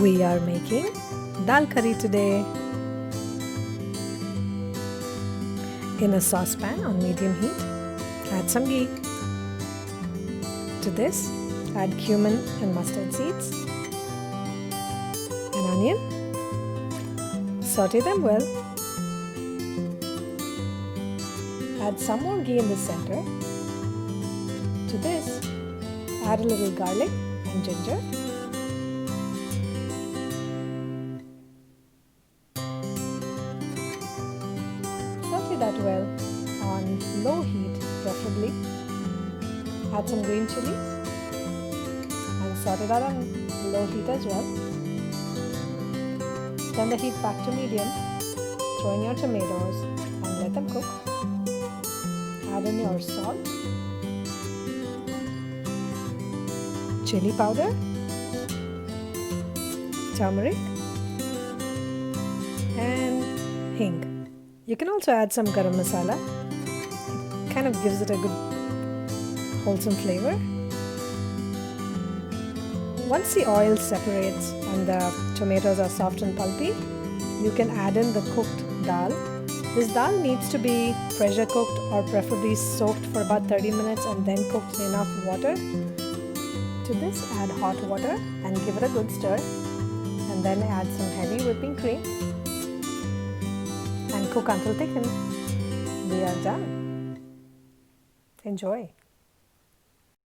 We are making dal curry today. In a saucepan on medium heat, add some ghee. To this, add cumin and mustard seeds, an onion. Saute them well. Add some more ghee in the center. To this, add a little garlic and ginger. Saute that well on low heat preferably. Add some green chilies and saute that on low heat as well. Turn the heat back to medium. Throw in your tomatoes and let them cook. Add in your salt, chili powder, turmeric, and hing. You can also add some garam masala. It kind of gives it a good wholesome flavor. Once the oil separates and the tomatoes are soft and pulpy, you can add in the cooked dal. This dal needs to be pressure cooked or preferably soaked for about 30 minutes and then cooked in enough water. To this, add hot water and give it a good stir, and then add some heavy whipping cream and cook until thickened. We are done. Enjoy.